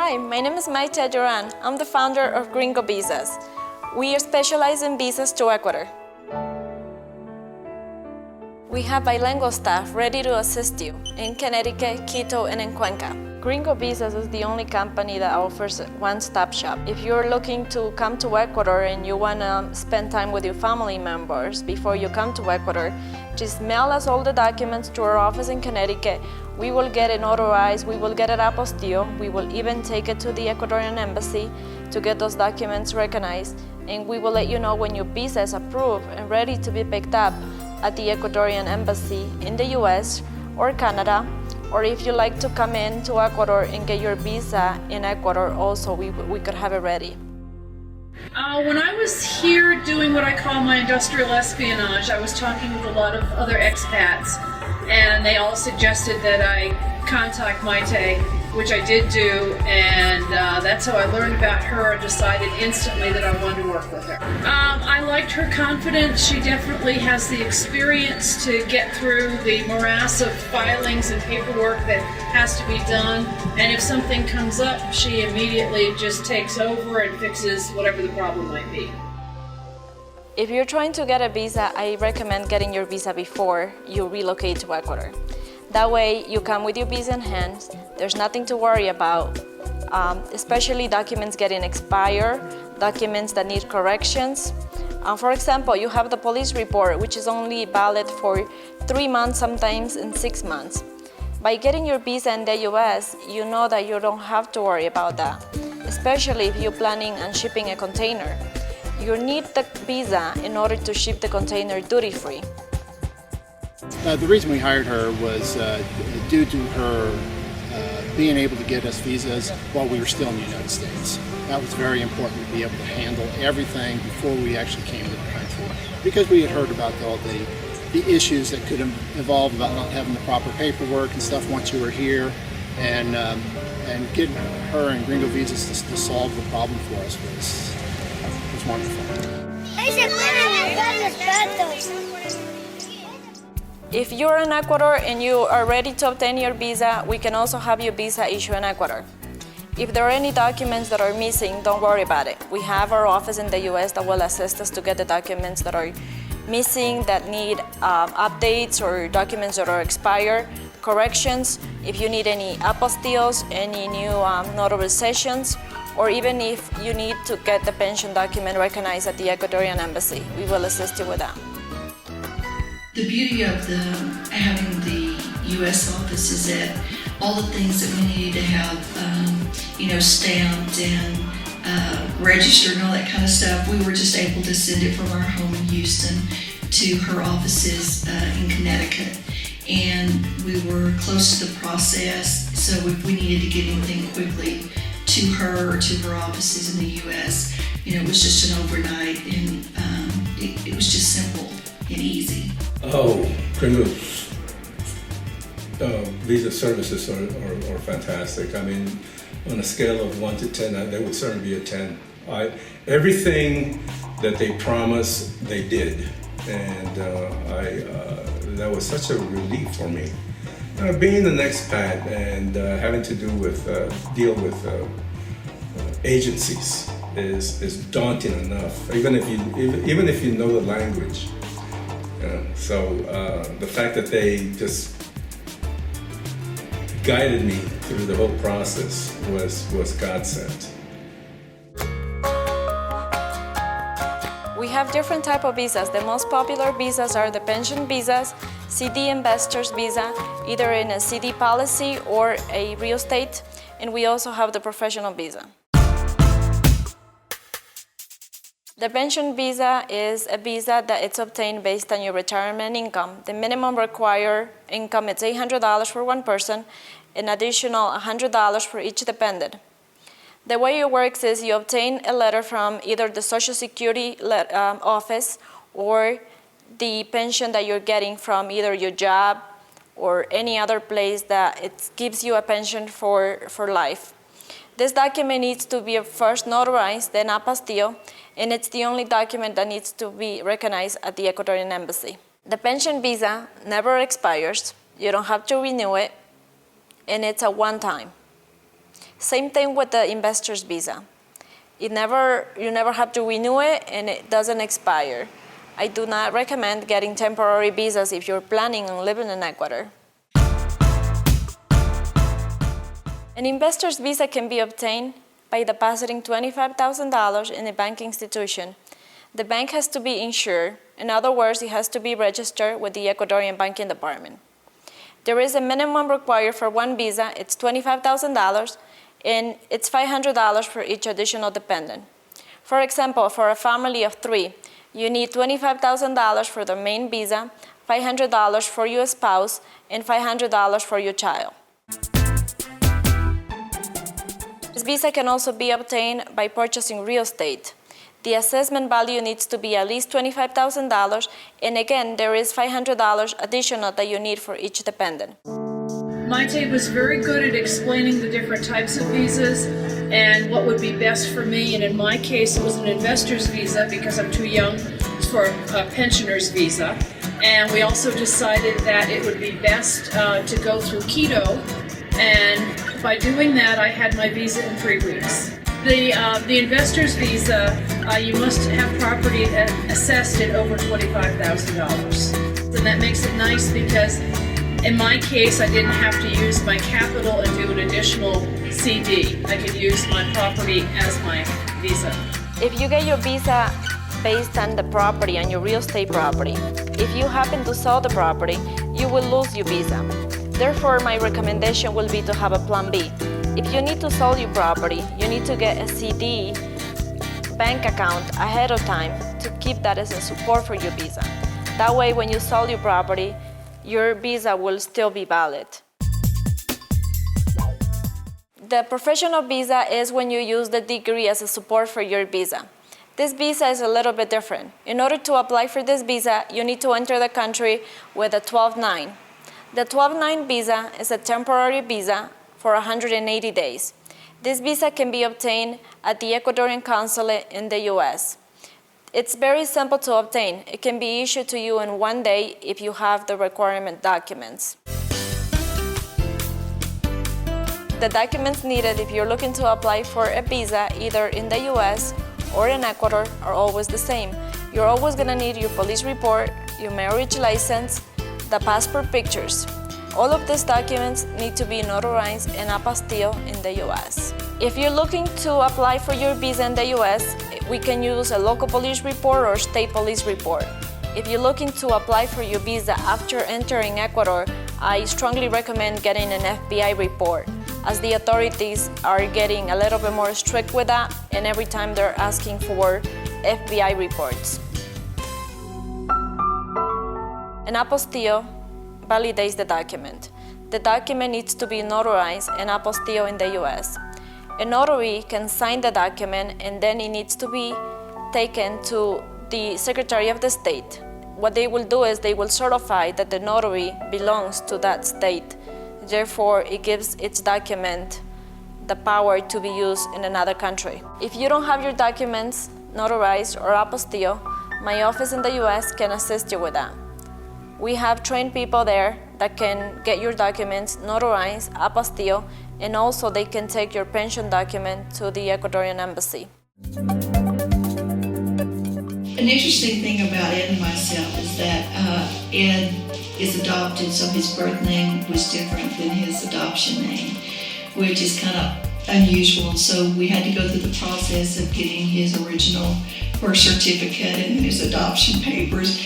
Hi, my name is Maite Duran. I'm the founder of Gringo Visas. We specialize in visas to Ecuador. We have bilingual staff ready to assist you in Connecticut, Quito, and in Cuenca. Gringo Visas is the only company that offers a one-stop shop. If you're looking to come to Ecuador and you want to spend time with your family members before you come to Ecuador, just mail us all the documents to our office in Connecticut. We will get it notarized, we will get it apostille, we will even take it to the Ecuadorian embassy to get those documents recognized, and we will let you know when your visa is approved and ready to be picked up at the Ecuadorian embassy in the US or Canada, or if you like to come in to Ecuador and get your visa in Ecuador also, we could have it ready. When I was here doing what I call my industrial espionage, I was talking with a lot of other expats, and they all suggested that I contact Maite, which I did do, and that's how I learned about her and decided instantly that I wanted to work with her. I liked her confidence. She definitely has the experience to get through the morass of filings and paperwork that has to be done, and if something comes up, she immediately just takes over and fixes whatever the problem might be. If you're trying to get a visa, I recommend getting your visa before you relocate to Ecuador. That way, you come with your visa in hand, there's nothing to worry about, especially documents getting expired, documents that need corrections. For example, you have the police report, which is only valid for 3 months, sometimes in 6 months. By getting your visa in the US, you know that you don't have to worry about that, especially if you're planning on shipping a container. You need the visa in order to ship the container duty-free. The reason we hired her was due to her being able to get us visas while we were still in the United States. That was very important to be able to handle everything before we actually came to the country, because we had heard about all the issues that could evolve about not having the proper paperwork and stuff once you were here, and getting her and Gringo Visas to solve the problem for us was wonderful. If you're in Ecuador and you are ready to obtain your visa, we can also have your visa issued in Ecuador. If there are any documents that are missing, don't worry about it. We have our office in the US that will assist us to get the documents that are missing, that need updates, or documents that are expired, corrections. If you need any apostilles, any new notarizations, or even if you need to get the pension document recognized at the Ecuadorian embassy, we will assist you with that. The beauty of having the U.S. office is that all the things that we need to have, stamped and registered and all that kind of stuff, we were just able to send it from our home in Houston to her offices in Connecticut. And we were close to the process, so if we needed to get anything quickly to her or to her offices in the U.S., it was just an overnight, and it was just simple and easy. Oh, Gringo's visa services are fantastic. I mean, on a scale of 1 to 10, they would certainly be a 10. Everything that they promised, they did, and that was such a relief for me. Being an expat and having to deal with agencies is daunting enough, even if you know the language. So the fact that they just guided me through the whole process was godsend. We have different type of visas. The most popular visas are the pension visas, CD investors visa, either in a CD policy or a real estate, and we also have the professional visa. The pension visa is a visa that it's obtained based on your retirement income. The minimum required income is $800 for one person, an additional $100 for each dependent. The way it works is you obtain a letter from either the Social Security office or the pension that you're getting from either your job or any other place that it gives you a pension for life. This document needs to be first notarized, then apostille, and it's the only document that needs to be recognized at the Ecuadorian embassy. The pension visa never expires, you don't have to renew it, and it's a one-time. Same thing with the investor's visa. You never have to renew it, and it doesn't expire. I do not recommend getting temporary visas if you're planning on living in Ecuador. An investor's visa can be obtained by depositing $25,000 in a bank institution. The bank has to be insured. In other words, it has to be registered with the Ecuadorian banking department. There is a minimum required for one visa. It's $25,000, and it's $500 for each additional dependent. For example, for a family of 3, you need $25,000 for the main visa, $500 for your spouse, and $500 for your child. This visa can also be obtained by purchasing real estate. The assessment value needs to be at least $25,000, and again, there is $500 additional that you need for each dependent. Maite was very good at explaining the different types of visas and what would be best for me, and in my case it was an investor's visa because I'm too young for a pensioner's visa, and we also decided that it would be best to go through Quito, and by doing that I had my visa in 3 weeks. The investor's visa, you must have property assessed at over $25,000. And that makes it nice because in my case, I didn't have to use my capital and do an additional CD. I could use my property as my visa. If you get your visa based on the property, on your real estate property, if you happen to sell the property, you will lose your visa. Therefore, my recommendation will be to have a plan B. If you need to sell your property, you need to get a CD bank account ahead of time to keep that as a support for your visa. That way, when you sell your property, your visa will still be valid. The professional visa is when you use the degree as a support for your visa. This visa is a little bit different. In order to apply for this visa, you need to enter the country with a 12-9. The 12-9 visa is a temporary visa for 180 days. This visa can be obtained at the Ecuadorian consulate in the US. It's very simple to obtain. It can be issued to you in 1 day if you have the requirement documents. The documents needed if you're looking to apply for a visa either in the US or in Ecuador are always the same. You're always gonna need your police report, your marriage license, the passport pictures. All of these documents need to be notarized in apostille in the US. If you're looking to apply for your visa in the US, we can use a local police report or state police report. If you're looking to apply for your visa after entering Ecuador, I strongly recommend getting an FBI report, as the authorities are getting a little bit more strict with that, and every time they're asking for FBI reports. An apostille validates the document. The document needs to be notarized and apostille in the US. A notary can sign the document, and then it needs to be taken to the Secretary of the State. What they will do is they will certify that the notary belongs to that state. Therefore, it gives its document the power to be used in another country. If you don't have your documents notarized or apostille, my office in the US can assist you with that. We have trained people there that can get your documents notarized, apostille, and also they can take your pension document to the Ecuadorian embassy. An interesting thing about Ed and myself is that Ed is adopted, so his birth name was different than his adoption name, which is kind of unusual. So we had to go through the process of getting his original birth certificate and his adoption papers.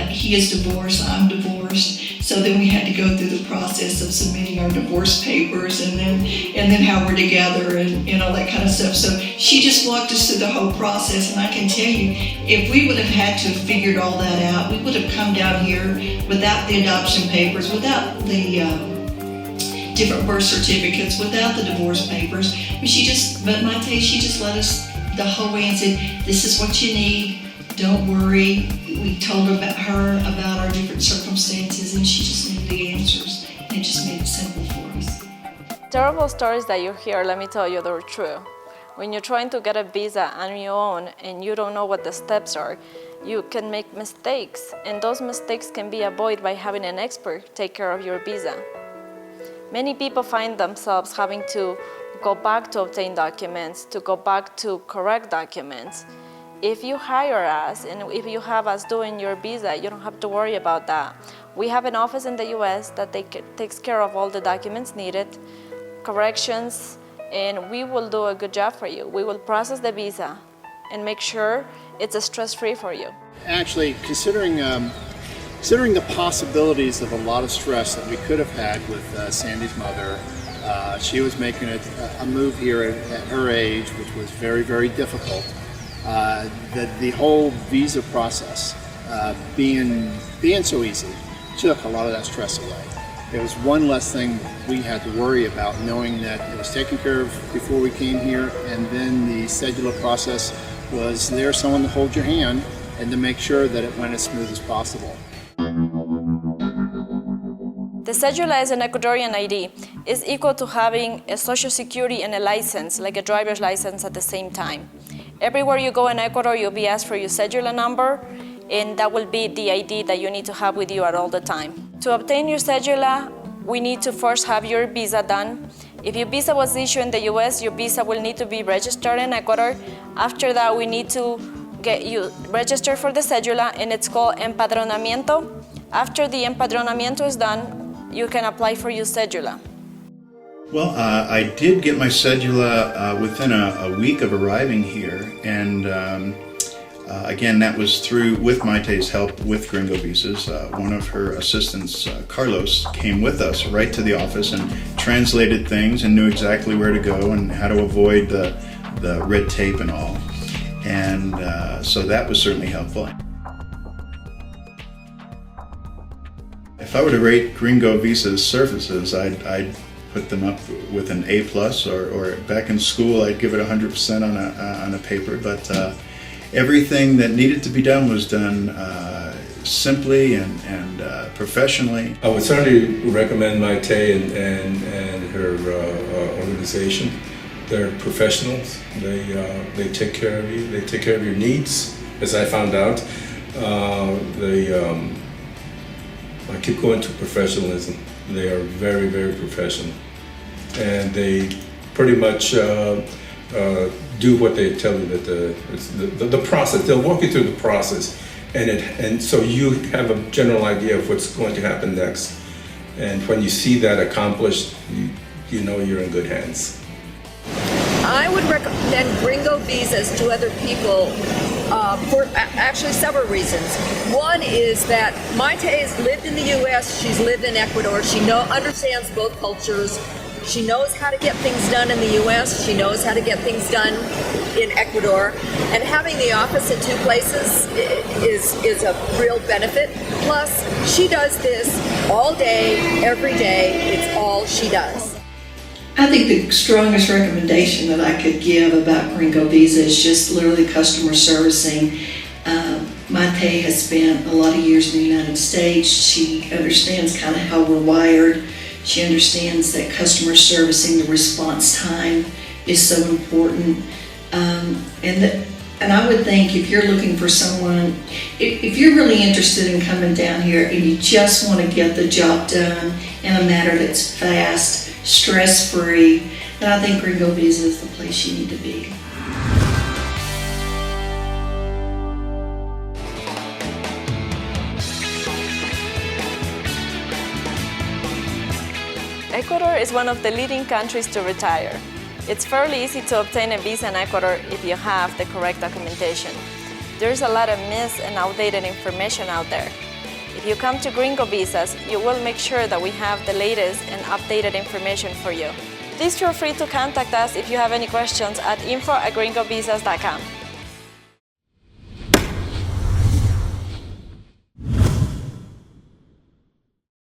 He is divorced, I'm divorced. So then we had to go through the process of submitting our divorce papers and then how we're together and all that kind of stuff. So she just walked us through the whole process, and I can tell you, if we would have had to have figured all that out, we would have come down here without the adoption papers, without the different birth certificates, without the divorce papers. But Maite, she just let us the whole way and said, this is what you need, don't worry. We told her about our different circumstances, and she just knew the answers, and it just made it simple for us. Terrible stories that you hear, let me tell you, they're true. When you're trying to get a visa on your own and you don't know what the steps are, you can make mistakes, and those mistakes can be avoided by having an expert take care of your visa. Many people find themselves having to go back to obtain documents, to go back to correct documents. If you hire us and if you have us doing your visa, you don't have to worry about that. We have an office in the US that takes care of all the documents needed, corrections, and we will do a good job for you. We will process the visa and make sure it's stress-free for you. Actually, considering the possibilities of a lot of stress that we could have had with Sandy's mother, she was making a move here at her age, which was very, very difficult. The whole visa process being so easy took a lot of that stress away. It was one less thing we had to worry about, knowing that it was taken care of before we came here, and then the cedula process was there, someone to hold your hand and to make sure that it went as smooth as possible. The cedula is an Ecuadorian ID. It's equal to having a social security and a license, like a driver's license at the same time. Everywhere you go in Ecuador, you'll be asked for your cedula number, and that will be the ID that you need to have with you at all the time. To obtain your cedula, we need to first have your visa done. If your visa was issued in the US, your visa will need to be registered in Ecuador. After that, we need to get you registered for the cedula, and it's called empadronamiento. After the empadronamiento is done, you can apply for your cedula. Well, I did get my cedula within a week of arriving here, and again, that was with Maite's help with Gringo Visas. One of her assistants, Carlos, came with us right to the office and translated things and knew exactly where to go and how to avoid the red tape and all. And so that was certainly helpful. If I were to rate Gringo Visas services, I'd put them up with an A+, or back in school I'd give it 100% on a paper, but everything that needed to be done was done simply and professionally. I would certainly recommend Maite and her organization. They're professionals. They take care of you. They take care of your needs, as I found out. I keep going to professionalism. They are very, very professional, and they pretty much do what they tell you. That the process, they'll walk you through the process, and so you have a general idea of what's going to happen next. And when you see that accomplished, you know you're in good hands. I would recommend Gringo Visas to other people for actually several reasons. One is that Maite has lived in the U.S., she's lived in Ecuador, she understands both cultures, she knows how to get things done in the U.S., she knows how to get things done in Ecuador, and having the office in two places is a real benefit. Plus, she does this all day, every day, it's all she does. I think the strongest recommendation that I could give about Gringo Visa is just literally customer servicing. Maite has spent a lot of years in the United States. She understands kind of how we're wired. She understands that customer servicing, the response time is so important. And I would think if you're looking for someone, if you're really interested in coming down here and you just want to get the job done in a manner that's fast, stress-free, then I think Gringo Visa is the place you need to be. Ecuador is one of the leading countries to retire. It's fairly easy to obtain a visa in Ecuador if you have the correct documentation. There's a lot of mis and outdated information out there. If you come to Gringo Visas, you will make sure that we have the latest and updated information for you. Please feel free to contact us if you have any questions at info@gringovisas.com.